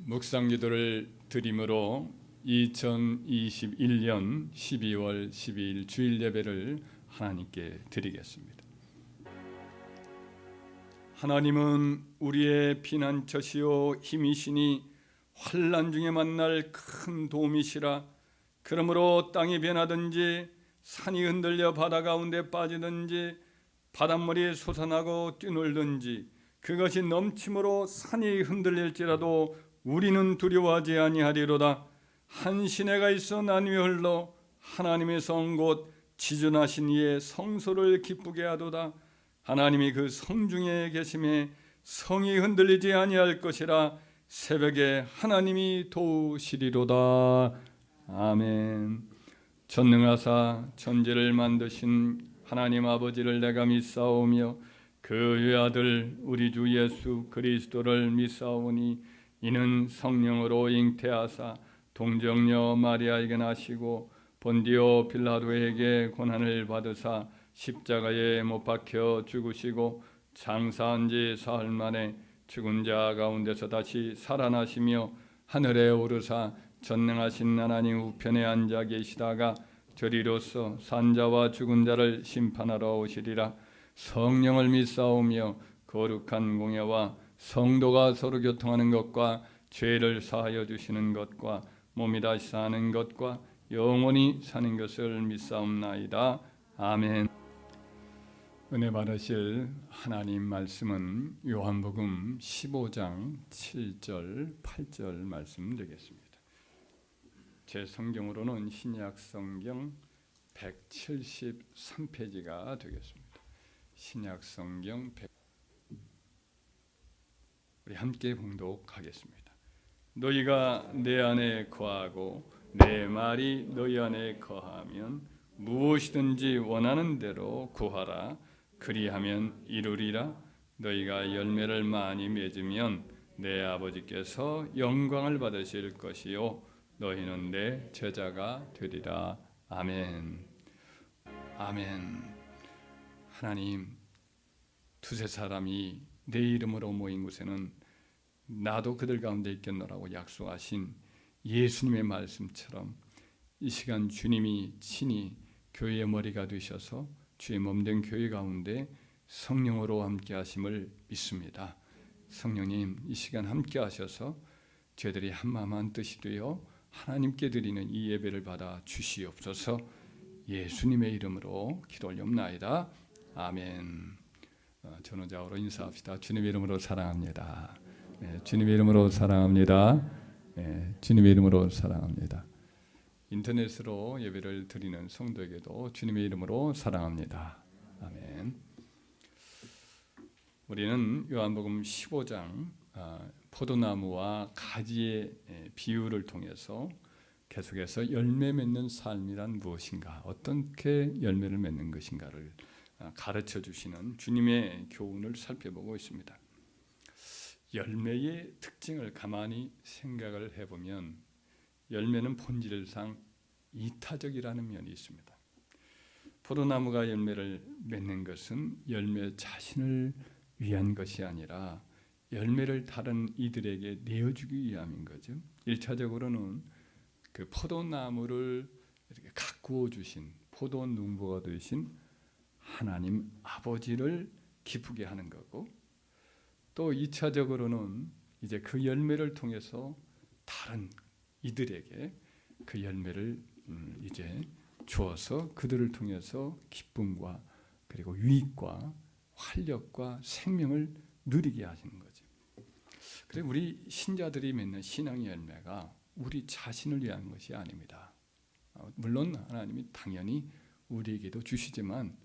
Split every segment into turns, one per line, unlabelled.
묵상 기도를 드림으로 2021년 12월 12일 주일 예배를 하나님께 드리겠습니다. 하나님은 우리의 피난처시요 힘이시니 환난 중에 만날 큰 도움이시라. 그러므로 땅이 변하든지 산이 흔들려 바다 가운데 빠지든지 바닷물이 솟아나고 뛰놀든지 그것이 넘침으로 산이 흔들릴지라도 우리는 두려워하지 아니하리로다. 한 시내가 있어 난 위에 흘러 하나님의 성 곧 지존하신 이의 성소를 기쁘게 하도다. 하나님이 그 성중에 계심에 성이 흔들리지 아니할 것이라. 새벽에 하나님이 도우시리로다. 아멘. 전능하사 천지를 만드신 하나님 아버지를 내가 믿사오며 그 외아들 우리 주 예수 그리스도를 믿사오니 이는 성령으로 잉태하사 동정녀 마리아에게 나시고 본디오 빌라도에게 고난을 받으사 십자가에 못 박혀 죽으시고 장사한 지 사흘 만에 죽은 자 가운데서 다시 살아나시며 하늘에 오르사 전능하신 하나님 우편에 앉아 계시다가 저리로서 산자와 죽은 자를 심판하러 오시리라. 성령을 믿사오며 거룩한 공예와 성도가 서로 교통하는 것과 죄를 사하여 주시는 것과 몸이 다시 사는 것과 영원히 사는 것을 믿사옵나이다. 아멘. 은혜 받으실 하나님 말씀은 요한복음 15장 7절 8절 말씀 되겠습니다. 제 성경으로는 신약 성경 173페이지가 되겠습니다. 신약 성경 100. 우리 함께 봉독하겠습니다. 너희가 내 안에 거하고 내 말이 너희 안에 거하면 무엇이든지 원하는 대로 구하라. 그리하면 이루리라. 너희가 열매를 많이 맺으면 내 아버지께서 영광을 받으실 것이요 너희는 내 제자가 되리라. 아멘. 아멘. 하나님, 두세 사람이 내 이름으로 모인 곳에는 나도 그들 가운데 있겠노라고 약속하신 예수님의 말씀처럼 이 시간 주님이 친히 교회의 머리가 되셔서 주의 몸된 교회 가운데 성령으로 함께 하심을 믿습니다. 성령님, 이 시간 함께 하셔서 저희들이 한마음 한뜻이 되어 하나님께 드리는 이 예배를 받아 주시옵소서. 예수님의 이름으로 기도 올리옵나이다. 아멘. 전호자로 인사합시다. 주님의 이름으로 사랑합니다. 주님의 이름으로 사랑합니다. 주님의 이름으로 사랑합니다. 인터넷으로 예배를 드리는 성도에게도 주님의 이름으로 사랑합니다. 아멘. 우리는 요한복음 15장 포도나무와 가지의 비유를 통해서 계속해서 열매 맺는 삶이란 무엇인가, 어떻게 열매를 맺는 것인가를 가르쳐 주시는 주님의 교훈을 살펴보고 있습니다. 열매의 특징을 가만히 생각을 해보면 열매는 본질상 이타적이라는 면이 있습니다. 포도나무가 열매를 맺는 것은 열매 자신을 위한 것이 아니라 열매를 다른 이들에게 내어주기 위함인 거죠. 1차적으로는 그 포도나무를 이렇게 가꾸어 주신 포도 농부가 되신 하나님 아버지를 기쁘게 하는 거고, 또 2차적으로는 이제 그 열매를 통해서 다른 이들에게 그 열매를 이제 주어서 그들을 통해서 기쁨과 그리고 유익과 활력과 생명을 누리게 하시는 거죠. 그래서 우리 신자들이 맺는 신앙의 열매가 우리 자신을 위한 것이 아닙니다. 물론 하나님이 당연히 우리에게도 주시지만,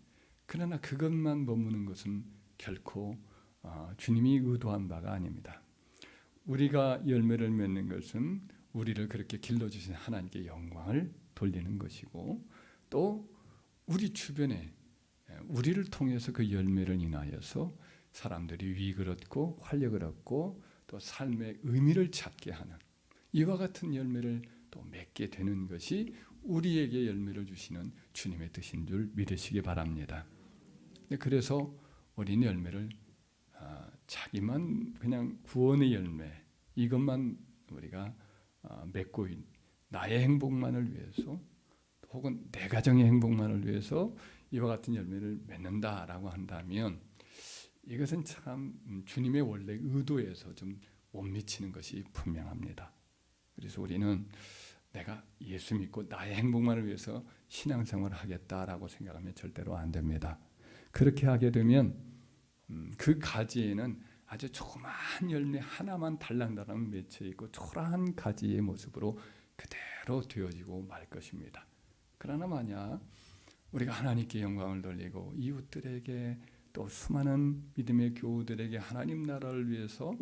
그러나 그것만 머무는 것은 결코 주님이 의도한 바가 아닙니다. 우리가 열매를 맺는 것은 우리를 그렇게 길러주신 하나님께 영광을 돌리는 것이고, 또 우리 주변에 우리를 통해서 그 열매를 인하여서 사람들이 유익을 얻고 활력을 얻고 또 삶의 의미를 찾게 하는 이와 같은 열매를 또 맺게 되는 것이 우리에게 열매를 주시는 주님의 뜻인 줄 믿으시기 바랍니다. 그래서 우리는 열매를 자기만 그냥 구원의 열매 이것만 우리가 맺고 나의 행복만을 위해서 혹은 내 가정의 행복만을 위해서 이와 같은 열매를 맺는다라고 한다면 이것은 참 주님의 원래 의도에서 좀 못 미치는 것이 분명합니다. 그래서 우리는 내가 예수 믿고 나의 행복만을 위해서 신앙생활을 하겠다라고 생각하면 절대로 안 됩니다. 그렇게 하게 되면 그 가지에는 아주 조그마한 열매 하나만 달랑달랑 맺혀 있고 초라한 가지의 모습으로 그대로 되어지고 말 것입니다. 그러나 만약 우리가 하나님께 영광을 돌리고 이웃들에게 또 수많은 믿음의 교우들에게 하나님 나라를 위해서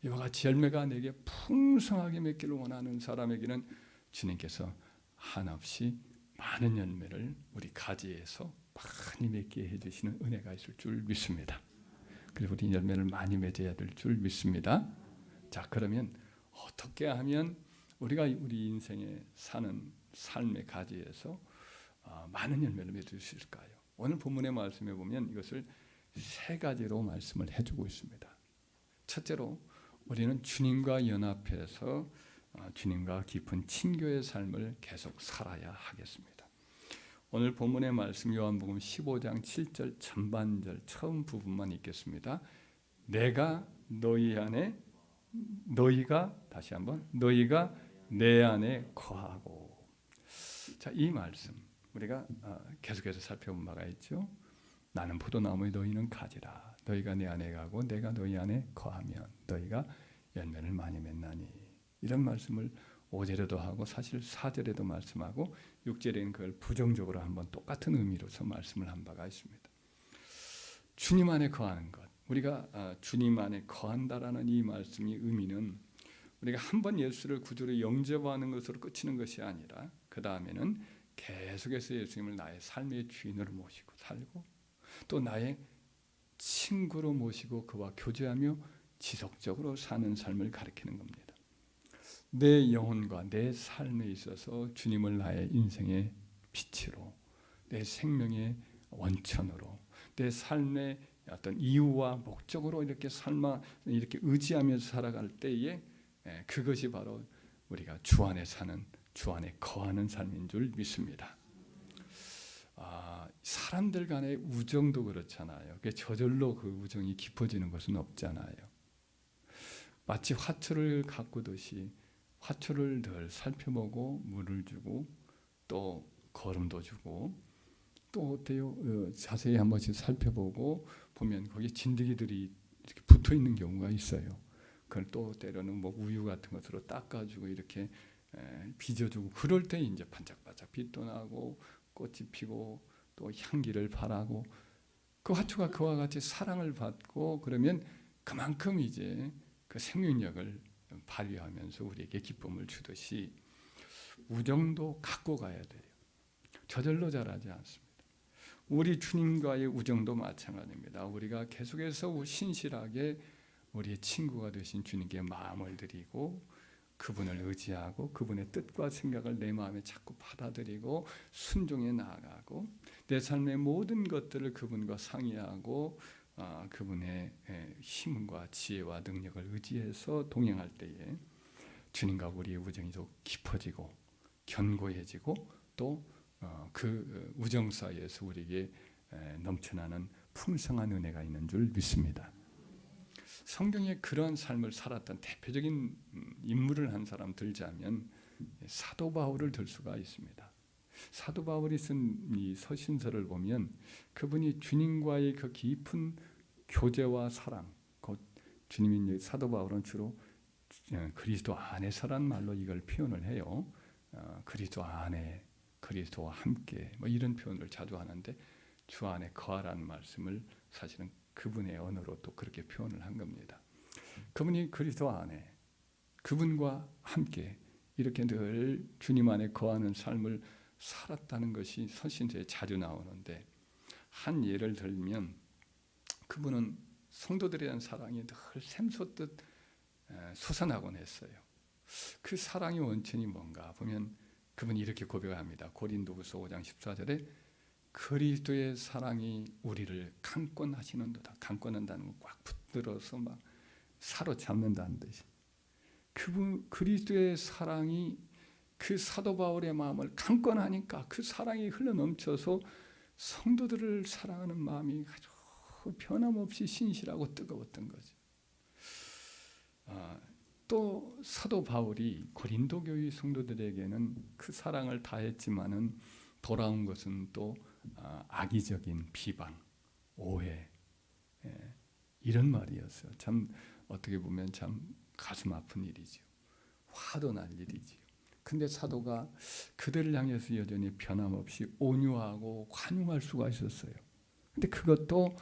이와 같이 열매가 내게 풍성하게 맺기를 원하는 사람에게는 주님께서 한없이 많은 열매를 우리 가지에서 많이 맺게 해주시는 은혜가 있을 줄 믿습니다. 그리고 우리 열매를 많이 맺어야 될 줄 믿습니다. 자, 그러면 어떻게 하면 우리가 우리 인생에 사는 삶의 가지에서 많은 열매를 맺을 수 있을까요? 오늘 본문의 말씀에 보면 이것을 세 가지로 말씀을 해주고 있습니다. 첫째로 우리는 주님과 연합해서 주님과 깊은 친교의 삶을 계속 살아야 하겠습니다. 오늘 본문의 말씀 요한복음 15장 7절 전반절 처음 부분만 읽겠습니다. 내가 너희 안에 다시 한번 너희가 내 안에 거하고. 자, 이 말씀 우리가 계속해서 살펴본 바가 있죠. 나는 포도나무에 너희는 가지라. 너희가 내 안에 가고 내가 너희 안에 거하면 너희가 열매를 많이 맺나니. 이런 말씀을 5절에도 하고 사실 4절에도 말씀하고 6절에는 그걸 부정적으로 한번 똑같은 의미로서 말씀을 한 바가 있습니다. 주님 안에 거하는 것, 우리가 주님 안에 거한다라는 이 말씀의 의미는 우리가 한번 예수를 구주로 영접하는 것으로 그치는 것이 아니라 그 다음에는 계속해서 예수님을 나의 삶의 주인으로 모시고 살고 또 나의 친구로 모시고 그와 교제하며 지속적으로 사는 삶을 가리키는 겁니다. 내 영혼과 내 삶에 있어서 주님을 나의 인생의 빛으로, 내 생명의 원천으로, 내 삶의 어떤 이유와 목적으로 이렇게 이렇게 의지하면서 살아갈 때에 그것이 바로 우리가 주 안에 사는, 주 안에 거하는 삶인 줄 믿습니다. 사람들 간의 우정도 그렇잖아요. 저절로 그 우정이 깊어지는 것은 없잖아요. 마치 화초를 가꾸듯이 화초를 늘 살펴보고 물을 주고 또 거름도 주고 또 어때요? 자세히 한 번씩 살펴보고 보면 거기 진드기들이 이렇게 붙어 있는 경우가 있어요. 그걸 또 때로는 뭐 우유 같은 것으로 닦아주고 이렇게 빚어주고 그럴 때 이제 반짝반짝 빛도 나고 꽃이 피고 또 향기를 발하고 그 화초가 그와 같이 사랑을 받고 그러면 그만큼 이제 그 생명력을 발휘하면서 우리에게 기쁨을 주듯이 우정도 갖고 가야 돼요. 저절로 자라지 않습니다. 우리 주님과의 우정도 마찬가지입니다. 우리가 계속해서 신실하게 우리의 친구가 되신 주님께 마음을 드리고 그분을 의지하고 그분의 뜻과 생각을 내 마음에 자꾸 받아들이고 순종해 나아가고 내 삶의 모든 것들을 그분과 상의하고 그분의 힘과 지혜와 능력을 의지해서 동행할 때에 주님과 우리의 우정이 더 깊어지고 견고해지고 또 그 우정 사이에서 우리에게 넘쳐나는 풍성한 은혜가 있는 줄 믿습니다. 성경에 그런 삶을 살았던 대표적인 인물을 한 사람 들자면 사도 바울을 들 수가 있습니다. 사도 바울이 쓴 이 서신서를 보면 그분이 주님과의 그 깊은 교제와 사랑, 곧 주님인 사도 바울은 주로 그리스도 안에서란 말로 이걸 표현을 해요. 그리스도 안에, 그리스도와 함께 뭐 이런 표현을 자주 하는데 주 안에 거하라는 말씀을 사실은 그분의 언어로 또 그렇게 표현을 한 겁니다. 그분이 그리스도 안에 그분과 함께 이렇게 늘 주님 안에 거하는 삶을 살았다는 것이 서신서에 자주 나오는데 한 예를 들면 그분은 성도들에 대한 사랑이 늘 샘솟듯 솟아나곤 했어요. 그 사랑의 원천이 뭔가 보면 그분이 이렇게 고백합니다. 고린도후서 5장 14절에 그리스도의 사랑이 우리를 강권하시는도다. 강권한다는 건 꽉 붙들어서 막 사로잡는다는 뜻이. 그리스도의 사랑이 그 사도 바울의 마음을 강권하니까 그 사랑이 흘러넘쳐서 성도들을 사랑하는 마음이 아주 변함없이 신실하고 뜨거웠던 거죠. 또 사도 바울이 고린도 교회 성도들에게는 그 사랑을 다했지만은 돌아온 것은 또 악의적인 비방, 오해, 이런 말이었어요. 참 어떻게 보면 참 가슴 아픈 일이죠. 화도 날 일이죠. 근데 사도가 그들을 향해서 여전히 변함없이 온유하고 관용할 수가 있었어요. 근데 그것도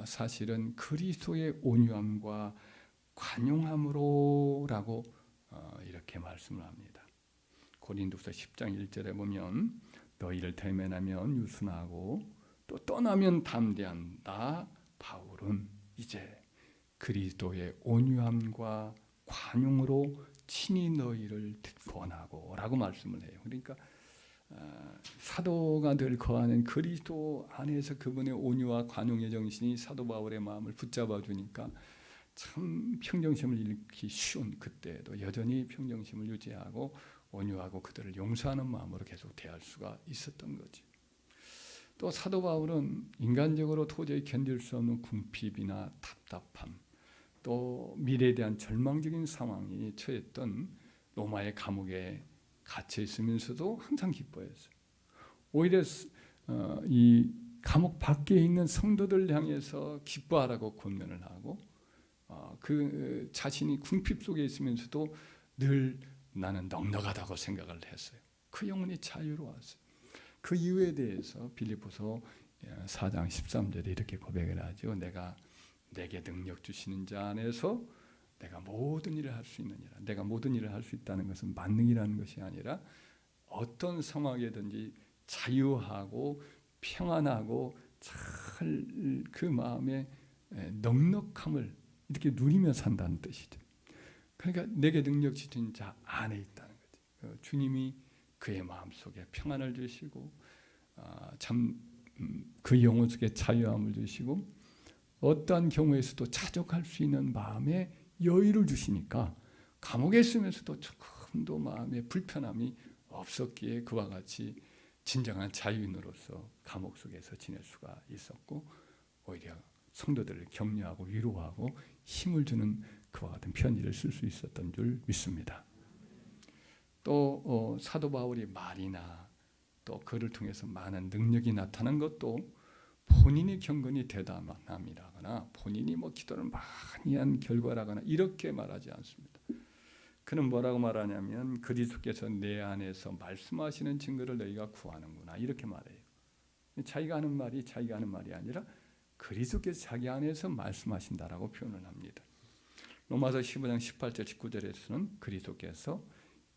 사실은 그리스도의 온유함과 관용함으로라고 이렇게 말씀을 합니다. 고린도서 10장 1절에 보면 너희를 대면하면 유순하고 또 떠나면 담대한 나 바울은 이제 그리스도의 온유함과 관용으로 친히 너희를 권하고 라고 말씀을 해요. 그러니까 사도가 늘 거하는 그리스도 안에서 그분의 온유와 관용의 정신이 사도 바울의 마음을 붙잡아 주니까 참 평정심을 잃기 쉬운 그때에도 여전히 평정심을 유지하고 온유하고 그들을 용서하는 마음으로 계속 대할 수가 있었던 거지. 또 사도 바울은 인간적으로 도저히 견딜 수 없는 궁핍이나 답답함, 또 미래에 대한 절망적인 상황이 처했던 로마의 감옥에 갇혀 있으면서도 항상 기뻐했어요. 오히려 이 감옥 밖에 있는 성도들 향해서 기뻐하라고 권면을 하고 그 자신이 궁핍 속에 있으면서도 늘 나는 넉넉하다고 생각을 했어요. 그 영혼이 자유로웠어요. 그 이유에 대해서 빌립보서 4장 13절에 이렇게 고백을 하죠. 내가 내게 능력 주시는 자 안에서 내가 모든 일을 할 수 있느니라. 내가 모든 일을 할 수 있다는 것은 만능이라는 것이 아니라 어떤 상황이든지 자유하고 평안하고 잘 그 마음의 넉넉함을 이렇게 누리며 산다는 뜻이죠. 그러니까 내게 능력 주신 자 안에 있다는 거죠. 주님이 그의 마음속에 평안을 주시고 참 그 영혼 속에 자유함을 주시고 어떠한 경우에서도 자족할 수 있는 마음의 여유를 주시니까 감옥에 있으면서도 조금도 마음의 불편함이 없었기에 그와 같이 진정한 자유인으로서 감옥 속에서 지낼 수가 있었고 오히려 성도들을 격려하고 위로하고 힘을 주는 그와 같은 편지를 쓸 수 있었던 줄 믿습니다. 또 사도 바울이 말이나 또 그를 통해서 많은 능력이 나타난 것도 본인이 경건이 대담함이라거나 본인이 기도를 많이 한 결과라거나 이렇게 말하지 않습니다. 그는 뭐라고 말하냐면 그리스도께서 내 안에서 말씀하시는 증거를 너희가 구하는구나 이렇게 말해요. 자기가 하는 말이 아니라 그리스도께서 자기 안에서 말씀하신다라고 표현을 합니다. 로마서 15장 18절 19절에서는 그리스도께서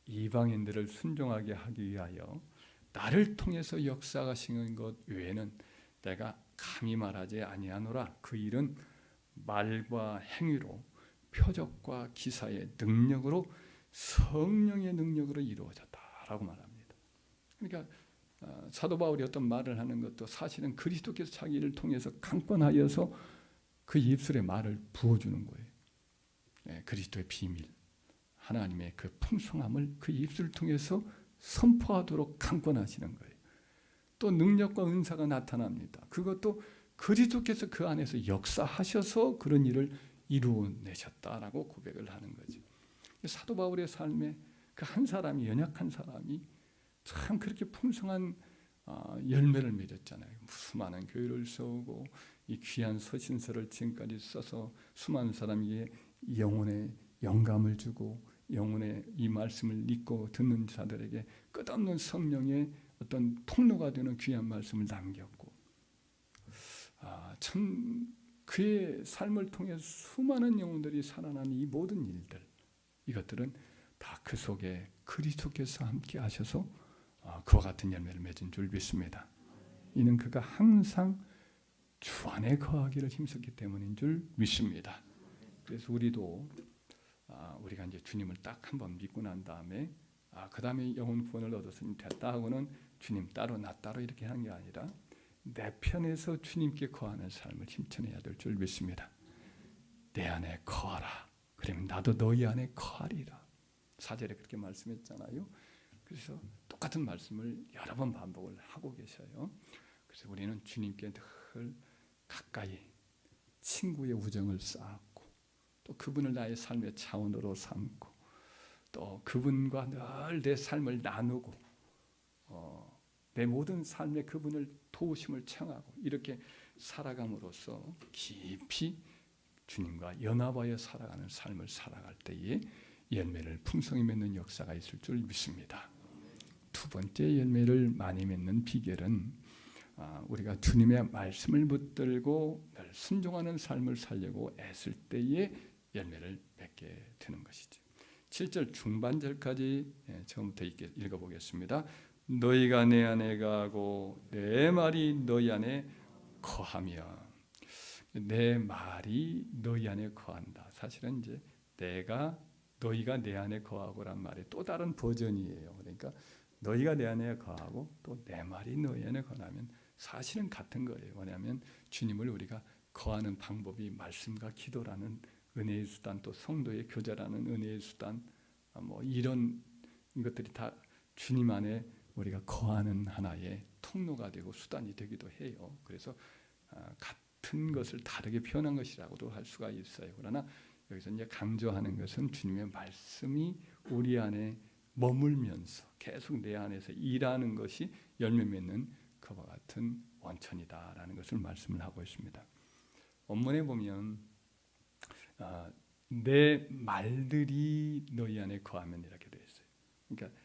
이방인들을 순종하게 하기 위하여 나를 통해서 역사하시는 것 외에는 내가 감히 말하지 아니하노라. 그 일은 말과 행위로 표적과 기사의 능력으로 성령의 능력으로 이루어졌다라고 말합니다. 그러니까 사도 바울이 어떤 말을 하는 것도 사실은 그리스도께서 자기를 통해서 강권하여서 그 입술에 말을 부어주는 거예요. 그리스도의 비밀, 하나님의 그 풍성함을 그 입술을 통해서 선포하도록 강권하시는 거예요. 또 능력과 은사가 나타납니다. 그것도 그리스도께서 그 안에서 역사하셔서 그런 일을 이루어내셨다라고 고백을 하는 거죠. 사도 바울의 삶에 그 한 사람이 연약한 사람이 참 그렇게 풍성한 열매를 맺었잖아요. 수많은 교회를 세우고 이 귀한 서신서를 지금까지 써서 수많은 사람에게 영혼의 영감을 주고 영혼의 이 말씀을 믿고 듣는 자들에게 끝없는 성령의 어떤 통로가 되는 귀한 말씀을 남겼고 참 그의 삶을 통해 수많은 영혼들이 살아난 이 모든 일들 이것들은 다 그 속에 그리스도께서 함께 하셔서 그와 같은 열매를 맺은 줄 믿습니다. 이는 그가 항상 주 안에 거하기를 힘썼기 때문인 줄 믿습니다. 그래서 우리도 우리가 이제 주님을 딱 한번 믿고 난 다음에 그 다음에 영혼 구원을 얻었으니 됐다 하고는 주님 따로 나 따로 이렇게 하는 게 아니라 내 편에서 주님께 거하는 삶을 힘써내야 될 줄 믿습니다. 내 안에 거하라. 그러면 나도 너희 안에 거하리라. 4절에 그렇게 말씀했잖아요. 그래서 똑같은 말씀을 여러 번 반복을 하고 계셔요. 그래서 우리는 주님께 늘 가까이 친구의 우정을 쌓고 또 그분을 나의 삶의 차원으로 삼고 또 그분과 늘 내 삶을 나누고 내 모든 삶에 그분을 도우심을 청하고 이렇게 살아감으로써 깊이 주님과 연합하여 살아가는 삶을 살아갈 때에 열매를 풍성히 맺는 역사가 있을 줄 믿습니다. 두 번째 열매를 많이 맺는 비결은 우리가 주님의 말씀을 붙들고 늘 순종하는 삶을 살려고 애쓸 때에 열매를 맺게 되는 것이죠. 7절 중반절까지 처음부터 읽어보겠습니다. 너희가 내 안에 거하고 내 말이 너희 안에 거하며, 내 말이 너희 안에 거한다. 사실은 이제 너희가 내 안에 거하고란 말의 또 다른 버전이에요. 그러니까 너희가 내 안에 거하고 또 내 말이 너희 안에 거하면 사실은 같은 거예요. 왜냐하면 주님을 우리가 거하는 방법이 말씀과 기도라는 은혜의 수단, 또 성도의 교제라는 은혜의 수단, 이런 것들이 다 주님 안에 우리가 거하는 하나의 통로가 되고 수단이 되기도 해요. 그래서 같은 것을 다르게 표현한 것이라고도 할 수가 있어요. 그러나 여기서 이제 강조하는 것은 주님의 말씀이 우리 안에 머물면서 계속 내 안에서 일하는 것이 열매 맺는 그와 같은 원천이다라는 것을 말씀을 하고 있습니다. 원문에 보면 내 말들이 너희 안에 거하면 이렇게 되어 있어요. 그러니까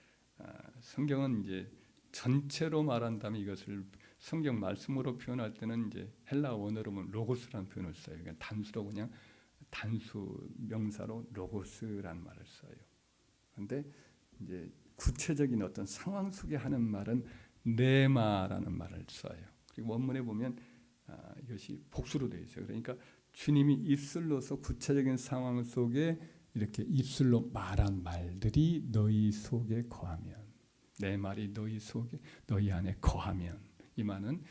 성경은 이제 전체로 말한다면 이것을 성경 말씀으로 표현할 때는 이제 헬라 원어로 보면 로고스라는 표현을 써요. 그러니까 단수로 그냥 단수 명사로 로고스라는 말을 써요. 그런데 이제 구체적인 어떤 상황 속에 하는 말은 네마라는 말을 써요. 그리고 원문에 보면 이것이 복수로 되어 있어요. 그러니까 주님이 입술로서 구체적인 상황 속에 이렇게 입술로 말한 말들이 너희 속에 거하면, 내 말이 너희 안에 거하면, 이 말은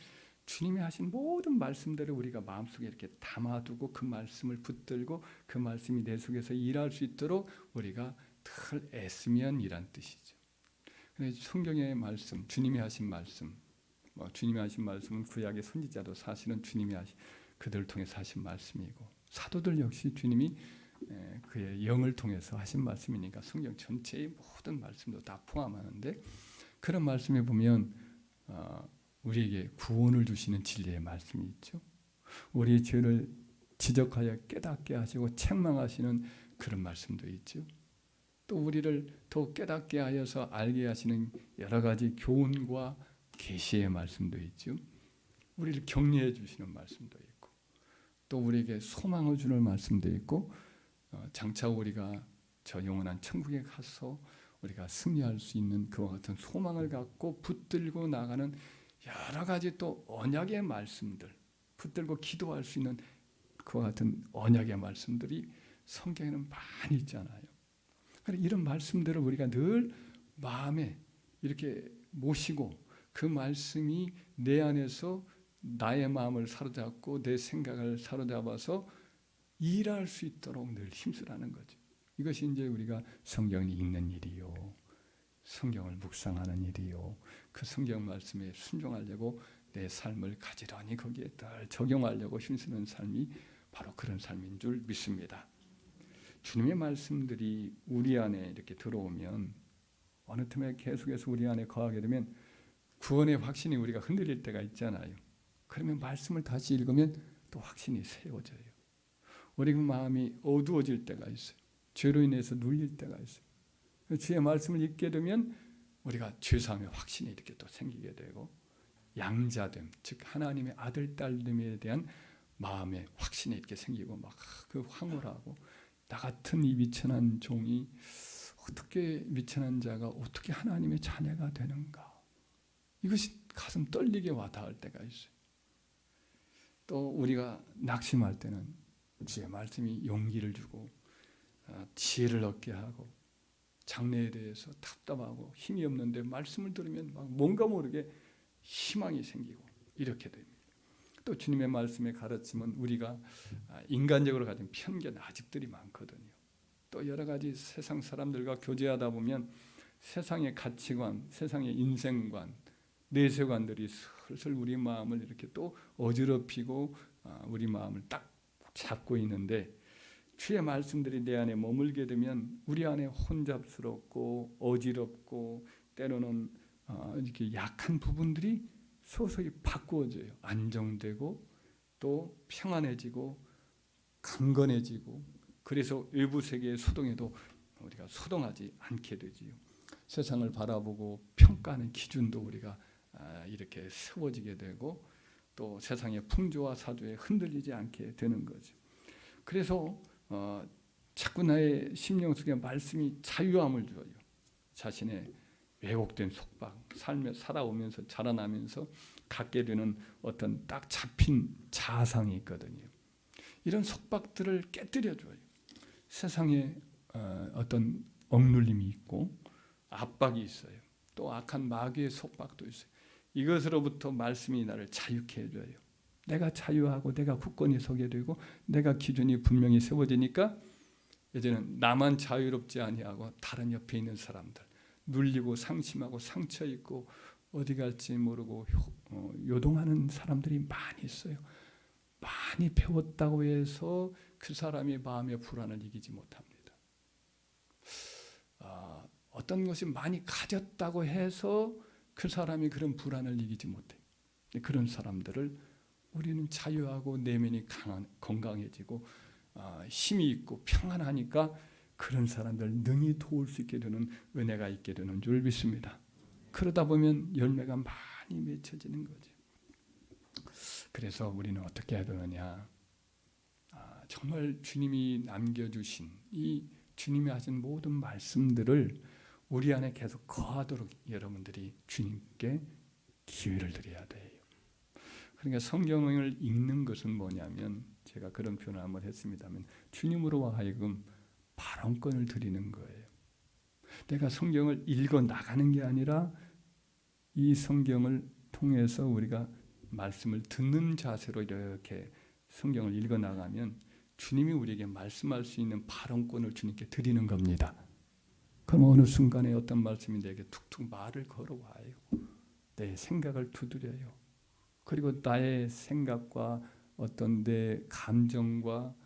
주님이 하신 모든 말씀들을 우리가 마음속에 이렇게 담아두고 그 말씀을 붙들고 그 말씀이 내 속에서 일할 수 있도록 우리가 늘 애쓰면 이란 뜻이죠. 성경의 말씀, 주님이 하신 말씀, 주님이 하신 말씀은 구약의 선지자도 사실은 주님이 그들을 통해서 하신 말씀이고, 사도들 역시 주님이 그의 영을 통해서 하신 말씀이니까 성경 전체의 모든 말씀도 다 포함하는데, 그런 말씀에 보면 우리에게 구원을 주시는 진리의 말씀이 있죠. 우리의 죄를 지적하여 깨닫게 하시고 책망하시는 그런 말씀도 있죠. 또 우리를 더 깨닫게 하여서 알게 하시는 여러 가지 교훈과 계시의 말씀도 있죠. 우리를 격려해 주시는 말씀도 있고, 또 우리에게 소망을 주는 말씀도 있고, 장차 우리가 저 영원한 천국에 가서 우리가 승리할 수 있는 그와 같은 소망을 갖고 붙들고 나가는 여러 가지 또 언약의 말씀들, 붙들고 기도할 수 있는 그와 같은 언약의 말씀들이 성경에는 많이 있잖아요. 이런 말씀들을 우리가 늘 마음에 이렇게 모시고 그 말씀이 내 안에서 나의 마음을 사로잡고 내 생각을 사로잡아서 일할 수 있도록 늘 힘쓰라는 거죠. 이것이 이제 우리가 성경을 읽는 일이요, 성경을 묵상하는 일이요, 그 성경 말씀에 순종하려고 내 삶을 가지런히 거기에 늘 적용하려고 힘쓰는 삶이 바로 그런 삶인 줄 믿습니다. 주님의 말씀들이 우리 안에 이렇게 들어오면 어느 틈에 계속해서 우리 안에 거하게 되면 구원의 확신이 우리가 흔들릴 때가 있잖아요. 그러면 말씀을 다시 읽으면 또 확신이 세워져요. 우리 그 마음이 어두워질 때가 있어요. 죄로 인해서 눌릴 때가 있어요. 주의 말씀을 읽게 되면 우리가 죄사함의 확신이 이렇게 또 생기게 되고, 양자됨, 즉 하나님의 아들 딸됨에 대한 마음의 확신이 이렇게 생기고, 막 그 황홀하고 나 같은 이 미천한 종이 어떻게, 미천한 자가 어떻게 하나님의 자녀가 되는가, 이것이 가슴 떨리게 와닿을 때가 있어요. 또 우리가 낙심할 때는 주의 말씀이 용기를 주고 지혜를 얻게 하고, 장래에 대해서 답답하고 힘이 없는데 말씀을 들으면 막 뭔가 모르게 희망이 생기고 이렇게 됩니다. 또 주님의 말씀의 가르침은 우리가 인간적으로 가진 편견 아직들이 많거든요. 또 여러 가지 세상 사람들과 교제하다 보면 세상의 가치관, 세상의 인생관, 내세관들이 슬슬 우리 마음을 이렇게 또 어지럽히고 우리 마음을 딱 잡고 있는데, 주의 말씀들이 내 안에 머물게 되면 우리 안에 혼잡스럽고 어지럽고 때로는 이렇게 약한 부분들이 서서히 바꾸어져요. 안정되고 또 평안해지고 강건해지고, 그래서 외부 세계의 소동에도 우리가 소동하지 않게 되지요. 세상을 바라보고 평가하는 기준도 우리가 이렇게 세워지게 되고, 또 세상의 풍조와 사조에 흔들리지 않게 되는 거죠. 그래서 자꾸 나의 심령 속에 말씀이 자유함을 줘요. 자신의 왜곡된 속박, 삶에 살아오면서 자라나면서 갖게 되는 어떤 딱 잡힌 자아상이 있거든요. 이런 속박들을 깨뜨려줘요. 세상에 어떤 억눌림이 있고 압박이 있어요. 또 악한 마귀의 속박도 있어요. 이것으로부터 말씀이 나를 자유케 해줘요. 내가 자유하고 내가 굳건히 서게 되고 내가 기준이 분명히 세워지니까 이제는 나만 자유롭지 아니하고 다른 옆에 있는 사람들, 눌리고 상심하고 상처 있고 어디 갈지 모르고 요동하는 사람들이 많이 있어요. 많이 배웠다고 해서 그 사람이 마음의 불안을 이기지 못합니다. 어떤 것이 많이 가졌다고 해서 그 사람이 그런 불안을 이기지 못해요. 그런 사람들을 우리는 자유하고 내면이 건강해지고 힘이 있고 평안하니까 그런 사람들 능히 도울 수 있게 되는 은혜가 있게 되는 줄 믿습니다. 그러다 보면 열매가 많이 맺혀지는 거죠. 그래서 우리는 어떻게 해야 되느냐, 정말 주님이 남겨주신 이 주님이 하신 모든 말씀들을 우리 안에 계속 거하도록 여러분들이 주님께 기회를 드려야 돼요. 그러니까 성경을 읽는 것은 뭐냐면, 제가 그런 표현을 한번 했습니다만, 주님으로 하여금 발언권을 드리는 거예요. 내가 성경을 읽어 나가는 게 아니라 이 성경을 통해서 우리가 말씀을 듣는 자세로 이렇게 성경을 읽어 나가면 주님이 우리에게 말씀할 수 있는 발언권을 주님께 드리는 겁니다. 그럼 어느 순간에 어떤 말씀이 내게 툭툭 말을 걸어와요. 내 생각을 두드려요. 그리고 나의 생각과 어떤 내 감정과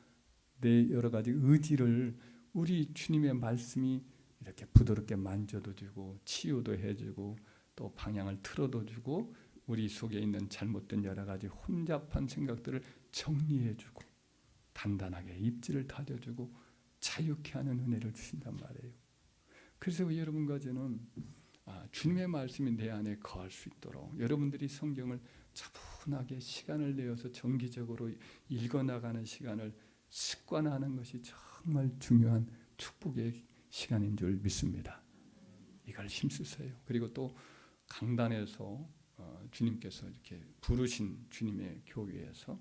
내 여러 가지 의지를 우리 주님의 말씀이 이렇게 부드럽게 만져도 주고 치유도 해주고 또 방향을 틀어도 주고 우리 속에 있는 잘못된 여러 가지 혼잡한 생각들을 정리해주고 단단하게 입지를 다져주고 자유케 하는 은혜를 주신단 말이에요. 그래서 여러분과 저는 주님의 말씀이 내 안에 거할 수 있도록 여러분들이 성경을 차분하게 시간을 내어서 정기적으로 읽어나가는 시간을 습관하는 것이 정말 중요한 축복의 시간인 줄 믿습니다. 이걸 힘쓰세요. 그리고 또 강단에서 주님께서 이렇게 부르신 주님의 교회에서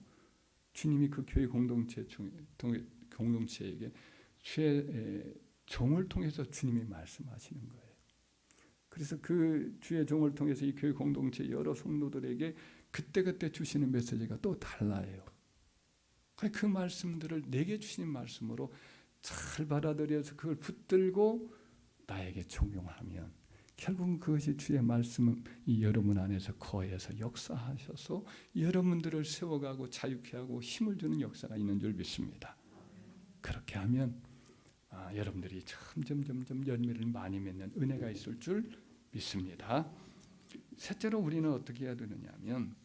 주님이 그 교회 공동체에게 주의 종을 통해서 주님이 말씀하시는 거예요. 그래서 그 주의 종을 통해서 이 교회 공동체 여러 성도들에게 그때그때 주시는 메시지가 또 달라요. 그 말씀들을 내게 주신 말씀으로 잘 받아들여서 그걸 붙들고 나에게 적용하면 결국은 그것이 주의 말씀이 여러분 안에서 거해서 역사하셔서 여러분들을 세워가고 자유케 하고 힘을 주는 역사가 있는 줄 믿습니다. 그렇게 하면 여러분들이 점점 열매를 많이 맺는 은혜가 있을 줄 믿습니다. 셋째로 우리는 어떻게 해야 되느냐 하면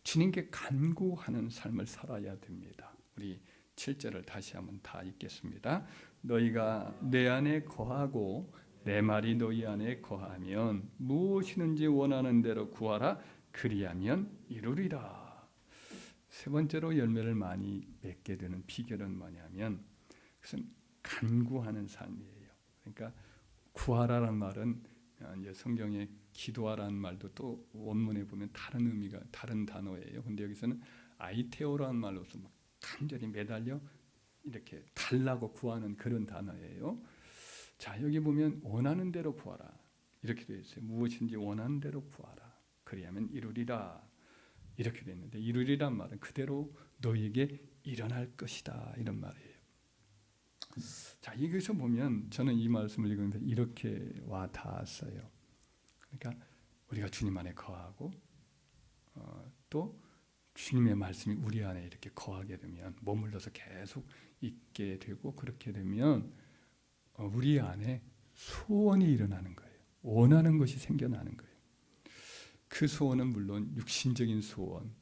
주님께 간구하는 삶을 살아야 됩니다. 우리 7절을 다시 한번 다 읽겠습니다. 너희가 내 안에 거하고 내 말이 너희 안에 거하면 무엇이든지 원하는 대로 구하라. 그리하면 이루리라. 세 번째로 열매를 많이 맺게 되는 비결은 뭐냐면 그것은 간구하는 삶이에요. 그러니까 구하라는 말은 이제 성경에 기도하라는 말도 또 원문에 보면 다른 의미가 다른 단어예요. 근데 여기서는 아이테오라는 말로서 막 간절히 매달려 이렇게 달라고 구하는 그런 단어예요. 자, 여기 보면 원하는 대로 구하라 이렇게 되어 있어요. 무엇인지 원하는 대로 구하라. 그리하면 이루리라 이렇게 되어 있는데 이루리란 말은 그대로 너희에게 일어날 것이다 이런 말이에요. 자, 여기서 보면 저는 이 말씀을 읽으면서 이렇게 와 닿았어요. 그러니까 우리가 주님 안에 거하고 또 주님의 말씀이 우리 안에 이렇게 거하게 되면 머물러서 계속 있게 되고 그렇게 되면 우리 안에 소원이 일어나는 거예요. 원하는 것이 생겨나는 거예요. 그 소원은 물론 육신적인 소원,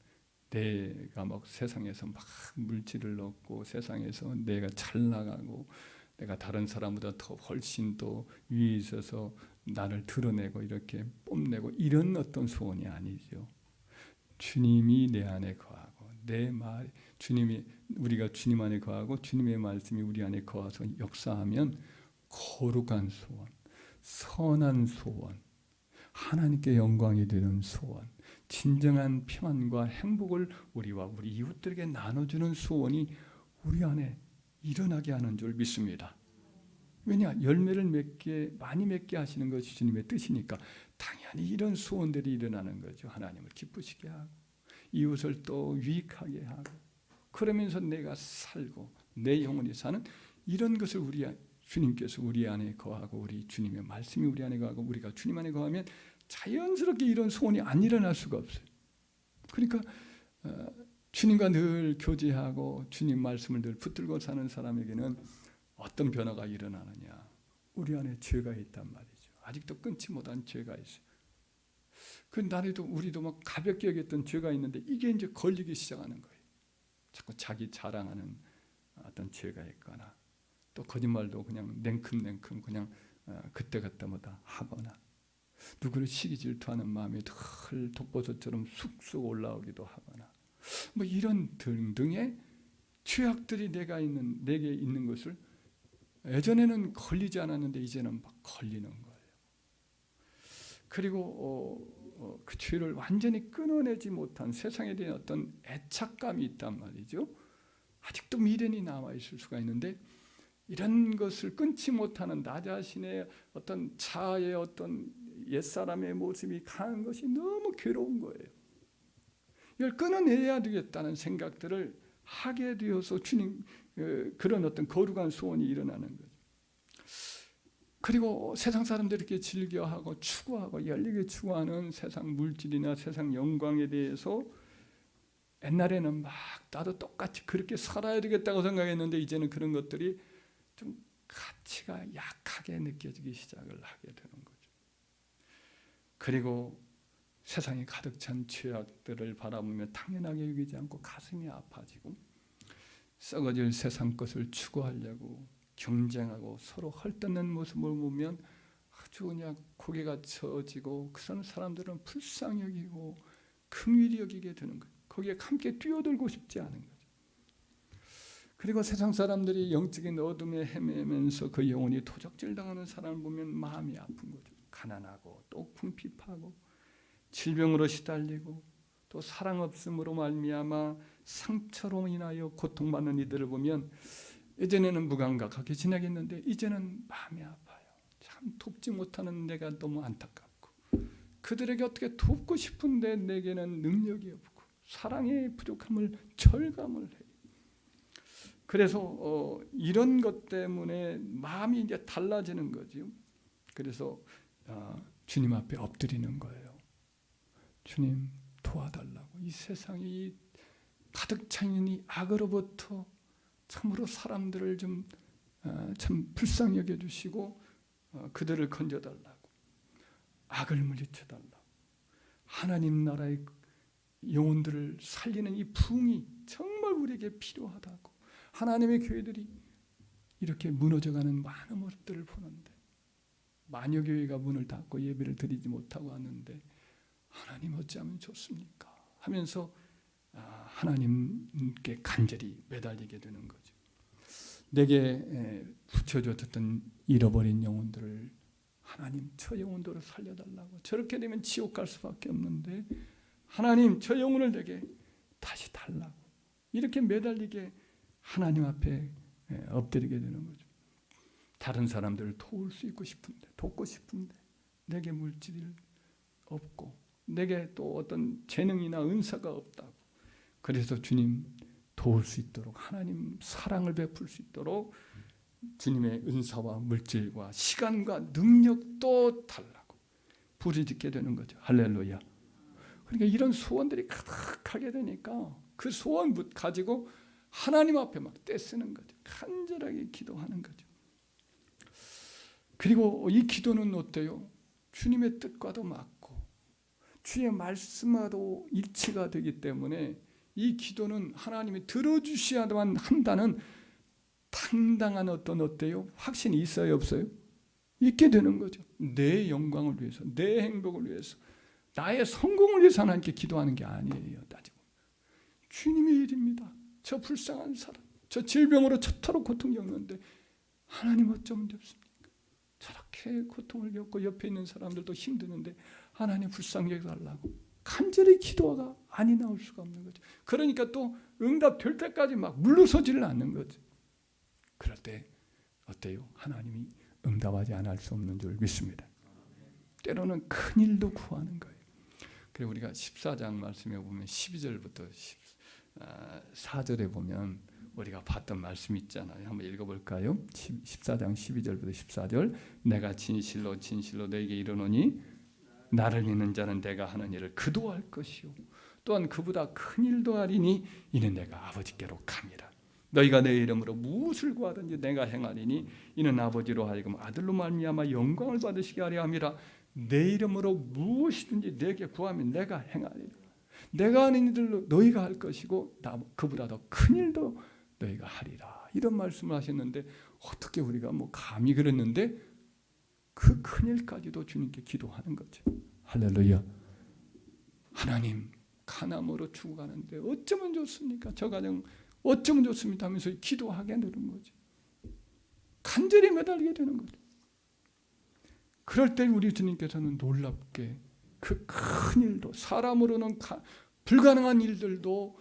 내가 막 세상에서 막 물질을 얻고 세상에서 내가 잘 나가고 내가 다른 사람보다 더 훨씬 더 위에 있어서 나를 드러내고 이렇게 뽐내고 이런 어떤 소원이 아니죠. 주님이 내 안에 거하고 내 말, 주님이 우리가 주님 안에 거하고 주님의 말씀이 우리 안에 거하서 역사하면 거룩한 소원, 선한 소원, 하나님께 영광이 되는 소원, 진정한 평안과 행복을 우리와 우리 이웃들에게 나눠주는 소원이 우리 안에 일어나게 하는 줄 믿습니다. 왜냐? 열매를 맺게 많이 맺게 하시는 것이 주님의 뜻이니까 당연히 이런 소원들이 일어나는 거죠. 하나님을 기쁘시게 하고 이웃을 또 유익하게 하고 그러면서 내가 살고 내 영혼이 사는 이런 것을 주님께서 우리 안에 거하고 우리 주님의 말씀이 우리 안에 거하고 우리가 주님 안에 거하면 자연스럽게 이런 소원이 안 일어날 수가 없어요. 그러니까 주님과 늘 교제하고 주님 말씀을 늘 붙들고 사는 사람에게는 어떤 변화가 일어나느냐? 우리 안에 죄가 있단 말이죠. 아직도 끊지 못한 죄가 있어요. 그 나라도 우리도 막 가볍게 여겼던 죄가 있는데 이게 이제 걸리기 시작하는 거예요. 자꾸 자기 자랑하는 어떤 죄가 있거나 또 거짓말도 그냥 냉큼냉큼 그냥 그때그때마다 하거나 누구를 시기 질투하는 마음이 늘 독버섯처럼 쑥쑥 올라오기도 하거나 뭐 이런 등등의 죄악들이 내게 있는 것을 예전에는 걸리지 않았는데 이제는 막 걸리는 거예요. 그리고 그 죄를 완전히 끊어내지 못한 세상에 대한 어떤 애착감이 있단 말이죠. 아직도 미련이 남아있을 수가 있는데 이런 것을 끊지 못하는 나 자신의 어떤 자아의 어떤 옛사람의 모습이 강한 것이 너무 괴로운 거예요. 이걸 끊어내야 되겠다는 생각들을 하게 되어서 주님 그런 어떤 거룩한 소원이 일어나는 거죠. 그리고 세상 사람들이 이렇게 즐겨하고 추구하고 열리게 추구하는 세상 물질이나 세상 영광에 대해서 옛날에는 막 나도 똑같이 그렇게 살아야 되겠다고 생각했는데 이제는 그런 것들이 좀 가치가 약하게 느껴지기 시작을 하게 되는 거죠. 그리고 세상에 가득 찬 죄악들을 바라보며 당연하게 여기지 않고 가슴이 아파지고 썩어질 세상 것을 추구하려고 경쟁하고 서로 헐뜯는 모습을 보면 아주 그냥 고개가 처지고 그 사람들은 불쌍히 여기고 긍휼히 여기게 되는 거예요. 거기에 함께 뛰어들고 싶지 않은 거죠. 그리고 세상 사람들이 영적인 어둠에 헤매면서 그 영혼이 도적질당하는 사람을 보면 마음이 아픈 거죠. 가난하고 또 궁핍하고 질병으로 시달리고 또 사랑 없음으로 말미암아 상처로 인하여 고통받는 이들을 보면 예전에는 무감각하게 지내겠는데 이제는 마음이 아파요. 참 돕지 못하는 내가 너무 안타깝고 그들에게 어떻게 돕고 싶은데 내게는 능력이 없고 사랑의 부족함을 절감을 해요. 그래서 이런 것 때문에 마음이 이제 달라지는 거죠. 그래서 주님 앞에 엎드리는 거예요. 주님 도와달라고. 이 세상이 가득 찬 이 악으로부터 참으로 사람들을 좀 참 불쌍히 여겨주시고 그들을 건져달라고. 악을 물리쳐달라고. 하나님 나라의 영혼들을 살리는 이 부흥이 정말 우리에게 필요하다고. 하나님의 교회들이 이렇게 무너져가는 많은 모습들을 보는데 마녀 교회가 문을 닫고 예배를 드리지 못하고 왔는데 하나님 어찌하면 좋습니까? 하면서 하나님께 간절히 매달리게 되는 거죠. 내게 붙여줬던 잃어버린 영혼들을 하나님 저 영혼들을 살려달라고. 저렇게 되면 지옥 갈 수밖에 없는데 하나님 저 영혼을 내게 다시 달라고. 이렇게 매달리게 하나님 앞에 엎드리게 되는 거죠. 다른 사람들을 도울 수 있고 싶은데 돕고 싶은데 내게 물질이 없고 내게 또 어떤 재능이나 은사가 없다고. 그래서 주님 도울 수 있도록 하나님 사랑을 베풀 수 있도록 주님의 은사와 물질과 시간과 능력도 달라고 부르짖게 되는 거죠. 할렐루야. 그러니까 이런 소원들이 가득하게 되니까 그 소원 가지고 하나님 앞에 막 떼쓰는 거죠. 간절하게 기도하는 거죠. 그리고 이 기도는 어때요? 주님의 뜻과도 맞고 주의 말씀과도 일치가 되기 때문에 이 기도는 하나님이 들어주셔야만 한다는 당당한 어때요? 확신이 있어요, 없어요? 있게 되는 거죠. 내 영광을 위해서, 내 행복을 위해서, 나의 성공을 위해서 하나님께 기도하는 게 아니에요. 따지고 주님의 일입니다. 저 불쌍한 사람, 저 질병으로 저토록 고통 겪는데 하나님 어쩌면 됩습니까? 저렇게 고통을 겪고 옆에 있는 사람들도 힘드는데 하나님 불쌍히 여겨달라고 간절히 기도가 아니 나올 수가 없는 거죠. 그러니까 또 응답될 때까지 막 물러서지를 않는 거죠. 그럴 때 어때요? 하나님이 응답하지 않을 수 없는 줄 믿습니다. 때로는 큰 일도 구하는 거예요. 그리고 우리가 14장 말씀에 보면 12절부터 14절에 보면 우리가 봤던 말씀 있잖아요. 한번 읽어볼까요? 14장 12절부터 14절. 내가 진실로 너에게 이르노니 나를 믿는 자는 내가 하는 일을 그도 할 것이요 또한 그보다 큰 일도 하리니 이는 내가 아버지께로 감이라. 너희가 내 이름으로 무엇을 구하든지 내가 행하리니 이는 아버지로 하여금 아들로 말미암아 영광을 받으시게 하려 함이라. 내 이름으로 무엇이든지 내게 구하면 내가 행하리라. 내가 하는 일들로 너희가 할 것이고 그보다 더 큰 일도 너희가 하리라. 이런 말씀을 하셨는데 어떻게 우리가 감히 그랬는데 그 큰 일까지도 주님께 기도하는 거죠. 할렐루야. 하나님 가나무로 죽어가는데 어쩌면 좋습니까? 저 가정 어쩌면 좋습니다 하면서 기도하게 되는 거죠. 간절히 매달리게 되는 거죠. 그럴 때 우리 주님께서는 놀랍게 그 큰 일도 사람으로는 불가능한 일들도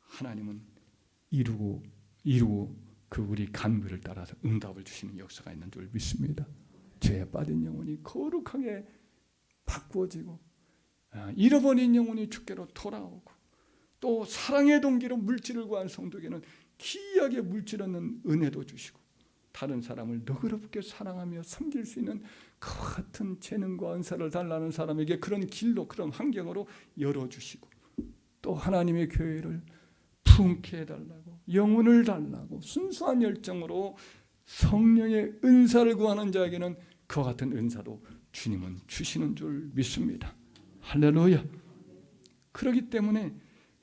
하나님은 이루고 그 우리 간구를 따라서 응답을 주시는 역사가 있는 줄 믿습니다. 죄에 빠진 영혼이 거룩하게 바꾸어지고 잃어버린 영혼이 주께로 돌아오고 또 사랑의 동기로 물질을 구한 성도에게는 기이하게 물질 얻는 은혜도 주시고 다른 사람을 너그럽게 사랑하며 섬길 수 있는 그와 같은 재능과 은사를 달라는 사람에게 그런 길로 그런 환경으로 열어주시고 또 하나님의 교회를 부흥케 해달라고 영혼을 달라고 순수한 열정으로 성령의 은사를 구하는 자에게는 그와 같은 은사도 주님은 주시는 줄 믿습니다. 할렐루야. 그렇기 때문에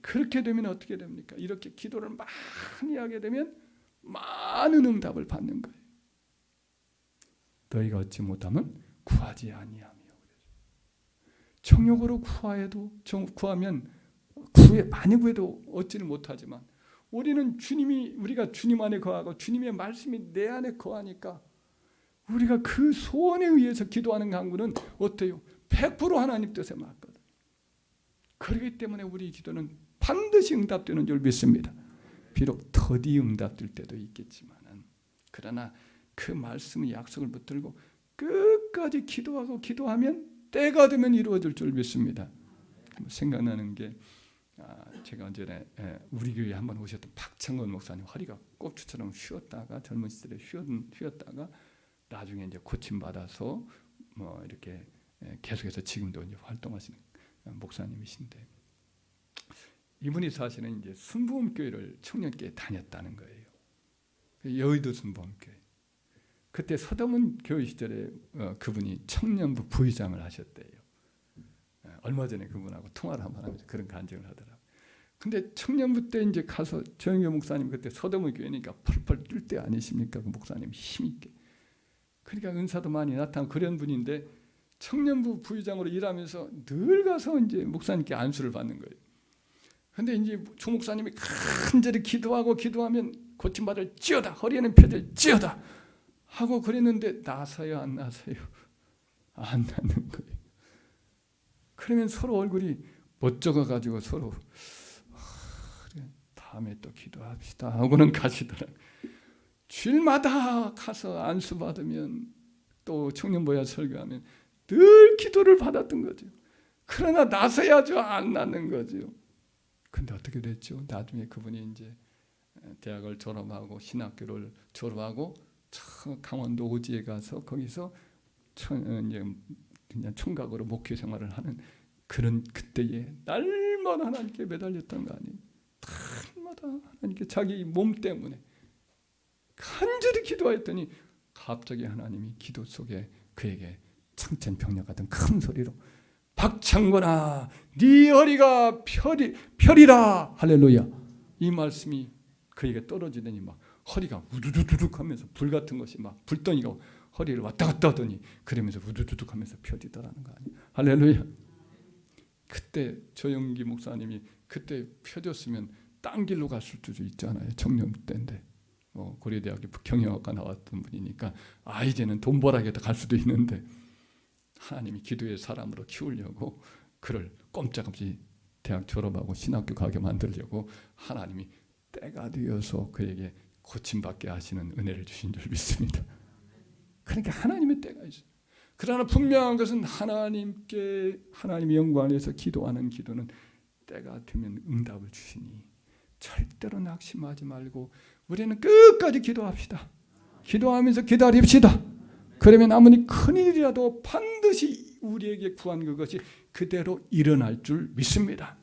그렇게 되면 어떻게 됩니까? 이렇게 기도를 많이 하게 되면 많은 응답을 받는 거예요. 너희가 얻지 못하면 구하지 아니하며. 정욕으로 구하면 많이 구해도 얻지를 못하지만 우리가 주님 안에 거하고 주님의 말씀이 내 안에 거하니까 우리가 그 소원에 의해서 기도하는 간구는 어때요? 100% 하나님 뜻에 맞거든. 그렇기 때문에 우리 기도는 반드시 응답되는 줄 믿습니다. 비록 더디 응답될 때도 있겠지만 그러나 그 말씀의 약속을 붙들고 끝까지 기도하면 때가 되면 이루어질 줄 믿습니다. 생각나는 게 제가 언제나 우리 교회에 한번 오셨던 박창건 목사님 허리가 꼽추처럼 휘었다가 젊은 시절에 휘었다가 나중에 이제 고침 받아서 이렇게 계속해서 지금도 이제 활동하시는 목사님이신데 이분이 사실은 이제 순복음교회를 청년교회 다녔다는 거예요. 여의도 순복음교회. 그때 서대문 교회 시절에 그분이 청년부 부의장을 하셨대요. 얼마 전에 그분하고 통화를 한번 하면서 그런 간증을 하더라고요. 근데 청년부 때 이제 가서 조영교 목사님 그때 서대문 교회니까 펄펄 뛸 때 아니십니까? 그 목사님 힘있게. 그러니까 은사도 많이 나타나고 그런 분인데 청년부 부의장으로 일하면서 늘 가서 이제 목사님께 안수를 받는 거예요. 근데 이제 조 목사님이 간절히 기도하면 고침받을 찌어다 허리에는 펴들 찌어다 하고 그랬는데 나서요 안 나서요? 안 나는 거예요. 그러면 서로 얼굴이 멋쩍어가지고 서로 그래, 다음에 또 기도합시다 하고는 가시더라고요. 주일마다 가서 안수 받으면 또 청년보야 설교하면 늘 기도를 받았던 거죠. 그러나 나서야죠 안 나는 거죠. 근데 어떻게 됐죠? 나중에 그분이 이제 대학을 졸업하고 신학교를 졸업하고 강원도 오지에 가서 거기서 이제 그냥 총각으로 목회 생활을 하는 그런 그때에 날마다 하나님께 매달렸던 거 아니에요. 날마다 하나님께 자기 몸 때문에 간절히 기도했더니 갑자기 하나님이 기도 속에 그에게 청천벽력 같은 큰 소리로 박창권아 네 허리가 펴리라 할렐루야. 이 말씀이 그에게 떨어지더니 막 허리가 우두두둑 하면서 불 같은 것이 막 불덩이가 허리를 왔다 갔다 하더니 그러면서 우두두둑 하면서 펴지더라는 거 아니에요. 할렐루야. 그때 조영기 목사님이 그때 펴졌으면 딴 길로 갔을 수도 있잖아요. 청년 때인데 고려대학교 경영학과 나왔던 분이니까 이제는 돈 벌어야겠다 갈 수도 있는데 하나님이 기도의 사람으로 키우려고 그를 꼼짝없이 대학 졸업하고 신학교 가게 만들려고 하나님이 때가 되어서 그에게 고침받게 하시는 은혜를 주신 줄 믿습니다. 그러니까 하나님의 때가 있어요. 그러나 분명한 것은 하나님의 영광 안에서 기도하는 기도는 때가 되면 응답을 주시니 절대로 낙심하지 말고 우리는 끝까지 기도합시다. 기도하면서 기다립시다. 그러면 아무리 큰일이라도 반드시 우리에게 구한 그것이 그대로 일어날 줄 믿습니다.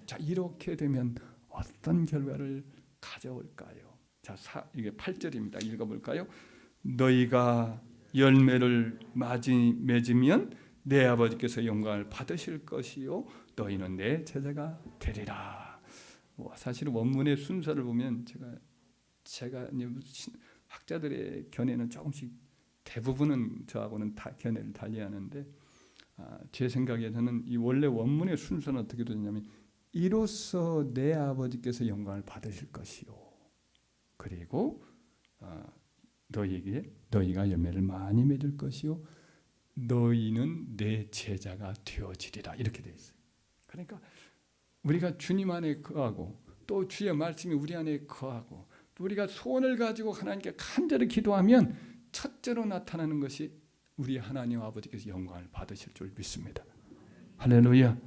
자, 이렇게 되면 어떤 결과를 가져올까요? 자, 이게 8절입니다. 읽어볼까요? 너희가 열매를 맺으면 내 아버지께서 영광을 받으실 것이요 너희는 내 제자가 되리라. 사실 원문의 순서를 보면 제가 학자들의 견해는 조금씩 대부분은 저하고는 다 견해를 달리하는데 제 생각에서는 이 원래 원문의 순서는 어떻게 되냐면 이로써 내 아버지께서 영광을 받으실 것이요 그리고 너희가 열매를 많이 맺을 것이요 너희는 내 제자가 되어지리라 이렇게 되어 있어요. 그러니까 우리가 주님 안에 거하고 또 주의 말씀이 우리 안에 거하고 우리가 소원을 가지고 하나님께 간절히 기도하면 첫째로 나타나는 것이 우리 하나님 아버지께서 영광을 받으실 줄 믿습니다. 할렐루야.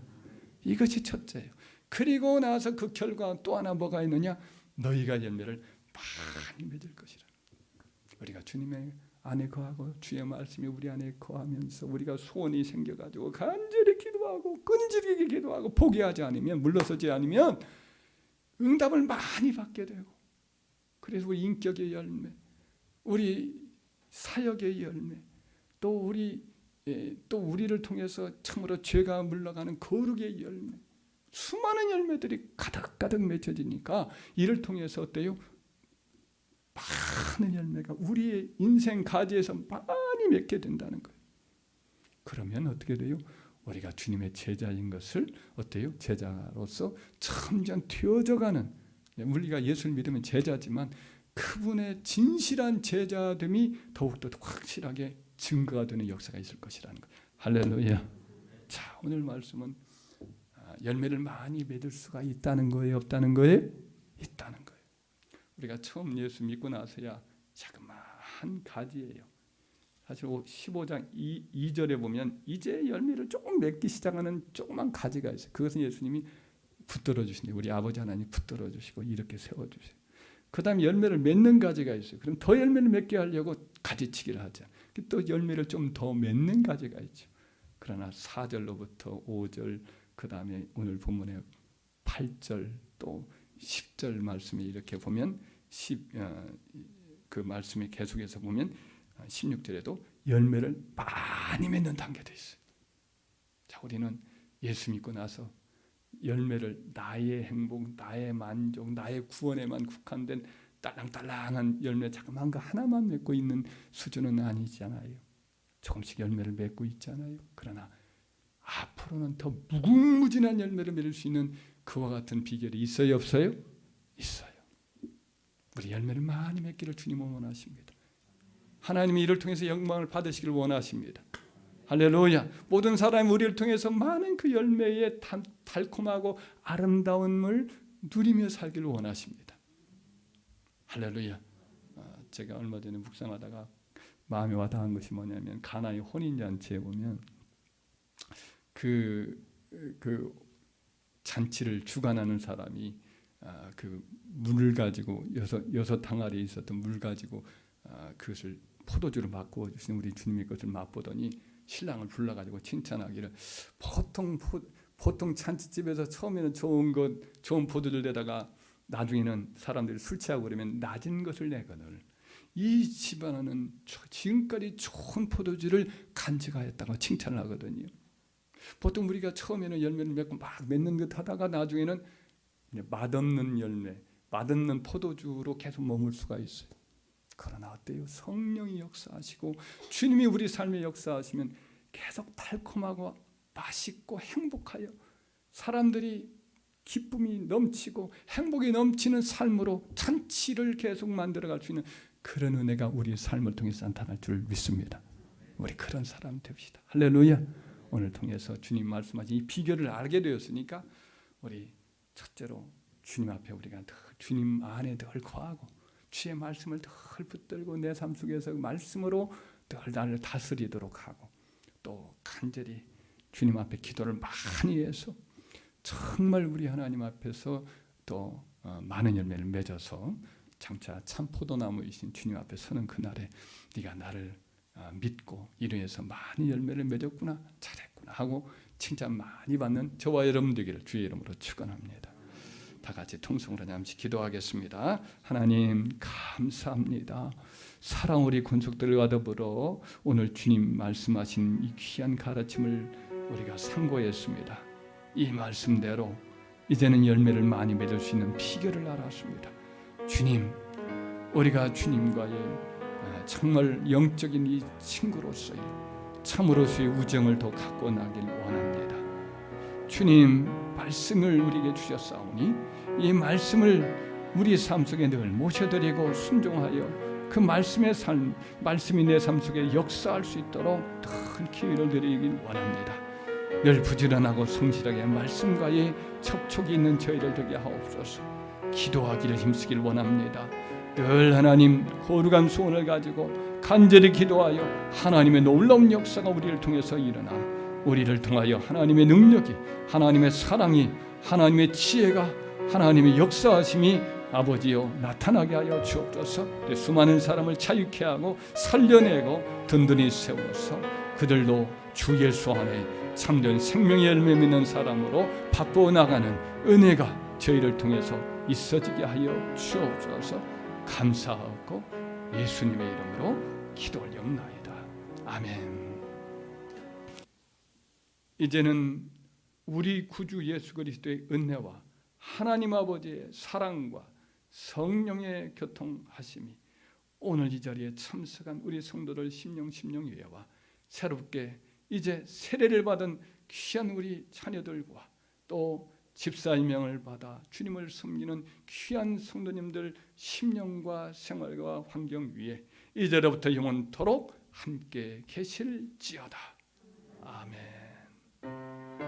이것이 첫째예요. 그리고 나서 그 결과 또 하나 뭐가 있느냐? 너희가 열매를 많이 맺을 것이라. 우리가 주님의 안에 거하고 주의 말씀이 우리 안에 거하면서 우리가 소원이 생겨가지고 간절히 기도하고 끈질기게 기도하고 포기하지 않으면 물러서지 않으면 응답을 많이 받게 되고 그래서 우리 인격의 열매, 우리 사역의 열매, 또 우리를 통해서 참으로 죄가 물러가는 거룩의 열매, 수많은 열매들이 가득가득 맺혀지니까 이를 통해서 어때요? 많은 열매가 우리의 인생 가지에서 많이 맺게 된다는 거예요. 그러면 어떻게 돼요? 우리가 주님의 제자인 것을 어때요? 제자로서 점점 되어져가는 우리가 예수를 믿으면 제자지만 그분의 진실한 제자됨이 더욱더 확실하게 증거가 되는 역사가 있을 것이라는 거예요. 할렐루야. 자, 오늘 말씀은 열매를 많이 맺을 수가 있다는 거예요? 없다는 거예요? 있다는 거예요. 우리가 처음 예수 믿고 나서야 자그마한 가지예요. 사실 15장 2절에 보면 이제 열매를 조금 맺기 시작하는 조그만 가지가 있어요. 그것은 예수님이 붙들어 주시니 우리 아버지 하나님 붙들어 주시고 이렇게 세워 주세요. 그다음에 열매를 맺는 가지가 있어요. 그럼 더 열매를 맺게 하려고 가지치기를 하죠. 또 열매를 좀 더 맺는 가지가 있죠. 그러나 4절로부터 5절 그다음에 오늘 본문의 8절 또 10절 말씀이 이렇게 보면 그 말씀이 계속해서 보면 16절에도 열매를 많이 맺는 단계도 있어요. 자, 우리는 예수 믿고 나서 열매를 나의 행복, 나의 만족, 나의 구원에만 국한된 딸랑딸랑한 열매 자그마한 거 하나만 맺고 있는 수준은 아니잖아요. 조금씩 열매를 맺고 있잖아요. 그러나 앞으로는 더 무궁무진한 열매를 맺을 수 있는 그와 같은 비결이 있어요, 없어요? 있어요. 우리 열매를 많이 맺기를 주님은 원하십니다. 하나님이 이를 통해서 영광을 받으시기를 원하십니다. 할렐루야. 모든 사람이 우리를 통해서 많은 그 열매의 달콤하고 아름다움을 누리며 살기를 원하십니다. 할렐루야. 제가 얼마 전에 묵상하다가 마음에 와닿은 것이 뭐냐면 가나의 혼인잔치에 보면 그 잔치를 주관하는 사람이 그 물을 가지고 여섯 항아리에 있었던 물 가지고 그것을 포도주로 바꾸어 주신 우리 주님의 것을 맛보더니 신랑을 불러가지고 칭찬하기를 보통 잔치집에서 처음에는 좋은 포도주를 내다가 나중에는 사람들이 술 취하고 그러면 낮은 것을 내거늘 이 집안은 지금까지 좋은 포도주를 간직하였다고 칭찬을 하거든요. 보통 우리가 처음에는 열매를 맺고 막 맺는 듯 하다가 나중에는 맛없는 열매, 맛없는 포도주로 계속 머물 수가 있어요. 그러나 어때요? 성령이 역사하시고 주님이 우리 삶에 역사하시면 계속 달콤하고 맛있고 행복하여 사람들이 기쁨이 넘치고 행복이 넘치는 삶으로 잔치를 계속 만들어갈 수 있는 그런 은혜가 우리 삶을 통해서 나타날 줄 믿습니다. 우리 그런 사람 됩시다. 할렐루야. 오늘 통해서 주님 말씀하신 이 비결을 알게 되었으니까 우리 첫째로 주님 앞에 우리가 늘 주님 안에 늘 거하고 주의 말씀을 늘 붙들고 내 삶 속에서 말씀으로 늘 나를 다스리도록 하고 또 간절히 주님 앞에 기도를 많이 해서 정말 우리 하나님 앞에서 또 많은 열매를 맺어서 장차 참 포도나무이신 주님 앞에 서는 그날에 네가 나를 믿고 이로 해서 많은 열매를 맺었구나 잘했구나 하고 칭찬 많이 받는 저와 여러분 되기를 주의 이름으로 축원합니다. 다 같이 통성으로 잠시 기도하겠습니다. 하나님 감사합니다. 사랑 우리 권속들과 더불어 오늘 주님 말씀하신 이 귀한 가르침을 우리가 상고했습니다. 이 말씀대로 이제는 열매를 많이 맺을 수 있는 비결을 알았습니다. 주님, 우리가 주님과의 정말 영적인 이 친구로서의 참으로서의 우정을 더 갖고 나길 원합니다. 주님 말씀을 우리에게 주셨사오니 이 말씀을 우리 삶 속에 늘 모셔드리고 순종하여 그 말씀의 삶, 말씀이 내 삶 속에 역사할 수 있도록 큰 기회를 드리길 원합니다. 늘 부지런하고 성실하게 말씀과의 접촉이 있는 저희를 되게 하옵소서. 기도하기를 힘쓰길 원합니다. 늘 하나님 거룩한 소원을 가지고 간절히 기도하여 하나님의 놀라운 역사가 우리를 통해서 일어나 우리를 통하여 하나님의 능력이, 하나님의 사랑이, 하나님의 지혜가, 하나님의 역사하심이 아버지여 나타나게 하여 주옵소서. 수많은 사람을 자유케 하고 살려내고 든든히 세워서 그들도 주 예수 안에 참된 생명의 열매 맺는 사람으로 바꾸어 나가는 은혜가 저희를 통해서 있어지게 하여 주옵소서. 감사하고 예수님의 이름으로 기도 올려옵나이다. 아멘. 이제는 우리 구주 예수 그리스도의 은혜와 하나님 아버지의 사랑과 성령의 교통하심이 오늘 이 자리에 참석한 우리 성도들 심령예와 새롭게 이제 세례를 받은 귀한 우리 자녀들과 또 집사임명을 받아 주님을 섬기는 귀한 성도님들 심령과 생활과 환경 위에 이제로부터 영원토록 함께 계실지어다. 아멘.